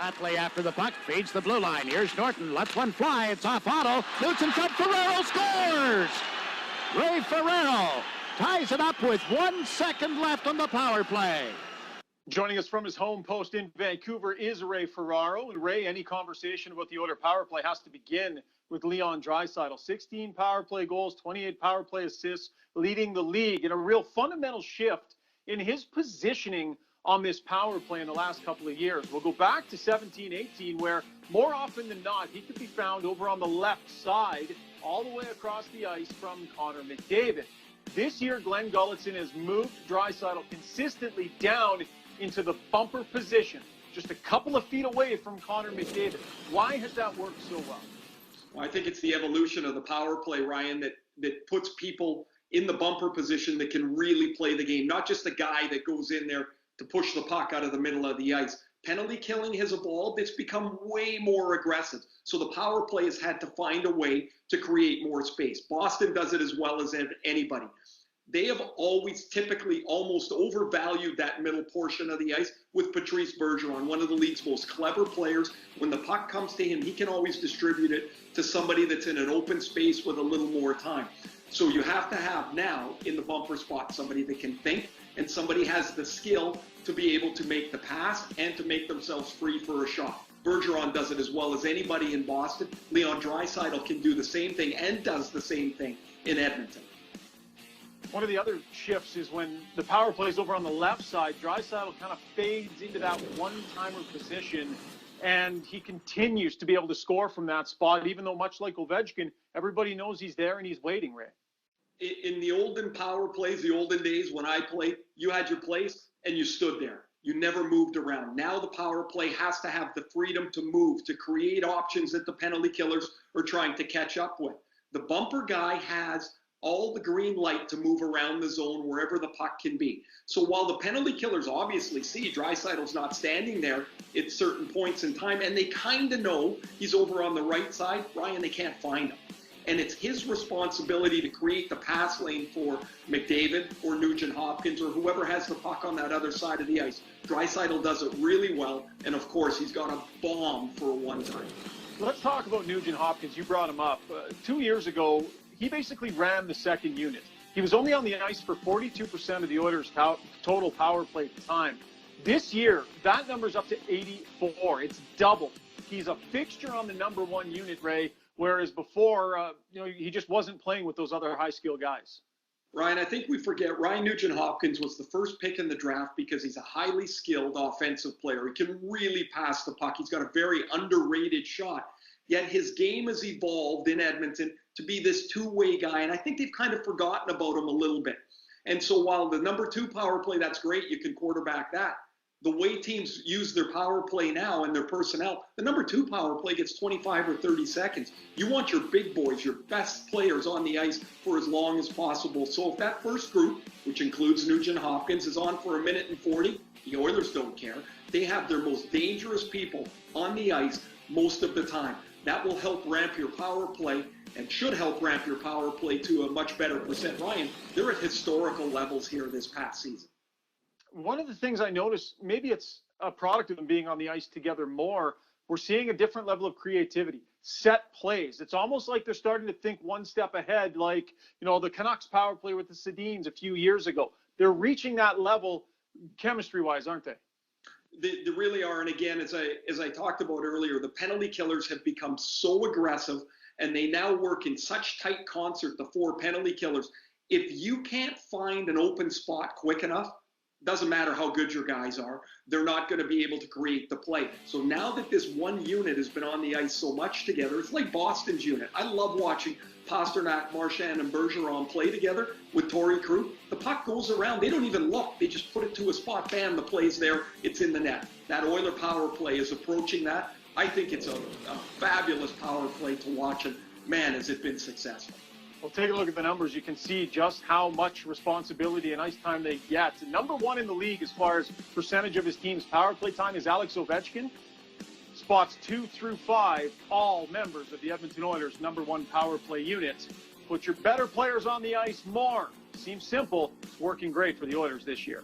Utley after the puck, feeds the blue line. Here's Norton, lets one fly. It's off Otto. Shoots in front. Ferraro scores! Ray Ferraro ties it up with 1 second left on the power play. Joining us from his home post in Vancouver is Ray Ferraro. And Ray, any conversation about the Oilers power play has to begin with Leon Draisaitl. 16 power play goals, 28 power play assists, leading the league, and a real fundamental shift in his positioning on this power play in the last couple of years. We'll go back to 17-18, where more often than not, he could be found over on the left side, all the way across the ice from Connor McDavid. This year, Glenn Gulutzan has moved Draisaitl consistently down into the bumper position, just a couple of feet away from Connor McDavid. Why has that worked so well? Well, I think it's the evolution of the power play, Ryan, that puts people in the bumper position that can really play the game, not just a guy that goes in there to push the puck out of the middle of the ice. Penalty killing has evolved. It's become way more aggressive. So the power play has had to find a way to create more space. Boston does it as well as anybody. They have always typically almost overvalued that middle portion of the ice with Patrice Bergeron, one of the league's most clever players. When the puck comes to him, he can always distribute it to somebody that's in an open space with a little more time. So you have to have now in the bumper spot somebody that can think, and somebody has the skill to be able to make the pass and to make themselves free for a shot. Bergeron does it as well as anybody in Boston. Leon Draisaitl can do the same thing and does the same thing in Edmonton. One of the other shifts is when the power play is over on the left side, Draisaitl kind of fades into that one-timer position, and he continues to be able to score from that spot, even though much like Ovechkin, everybody knows he's there and he's waiting, Ray. In the olden power plays, the olden days when I played, you had your place and you stood there. You never moved around. Now the power play has to have the freedom to move, to create options that the penalty killers are trying to catch up with. The bumper guy has all the green light to move around the zone wherever the puck can be. So while the penalty killers obviously see Draisaitl's not standing there at certain points in time, and they kind of know he's over on the right side, Ryan, they can't find him. And it's his responsibility to create the pass lane for McDavid or Nugent Hopkins or whoever has the puck on that other side of the ice. Draisaitl does it really well, and of course he's got a bomb for a one-time. Let's talk about Nugent Hopkins. You brought him up. 2 years ago, he basically ran the second unit. He was only on the ice for 42% of the Oilers' total power play time. This year, that number's up to 84. It's double. He's a fixture on the number one unit, Ray, whereas before, he just wasn't playing with those other high-skill guys. Ryan, I think we forget Ryan Nugent-Hopkins was the first pick in the draft because he's a highly skilled offensive player. He can really pass the puck. He's got a very underrated shot. Yet his game has evolved in Edmonton to be this two-way guy, and I think they've kind of forgotten about him a little bit. And so while the number two power play, that's great, you can quarterback that. The way teams use their power play now and their personnel, the number two power play gets 25 or 30 seconds. You want your big boys, your best players on the ice for as long as possible. So if that first group, which includes Nugent-Hopkins, is on for 1 minute and 40, the Oilers don't care. They have their most dangerous people on the ice most of the time. That will help ramp your power play and should help ramp your power play to a much better percent. Ryan, they're at historical levels here this past season. One of the things I noticed, maybe it's a product of them being on the ice together more, we're seeing a different level of creativity, set plays. It's almost like they're starting to think one step ahead, like, the Canucks power play with the Sedins a few years ago. They're reaching that level chemistry-wise, aren't they? They really are. And again, as I talked about earlier, the penalty killers have become so aggressive, and they now work in such tight concert, the four penalty killers. If you can't find an open spot quick enough, doesn't matter how good your guys are, they're not going to be able to create the play. So now that this one unit has been on the ice so much together, it's like Boston's unit. I love watching Pasternak, Marchand, and Bergeron play together with Torrey Krug. The puck goes around. They don't even look. They just put it to a spot. Bam, the play's there. It's in the net. That Oiler power play is approaching that. I think it's a fabulous power play to watch, and man, has it been successful. Well, take a look at the numbers. You can see just how much responsibility and ice time they get. Number one in the league as far as percentage of his team's power play time is Alex Ovechkin. Spots 2 through 5, all members of the Edmonton Oilers' number one power play unit. Put your better players on the ice more. Seems simple. It's working great for the Oilers this year.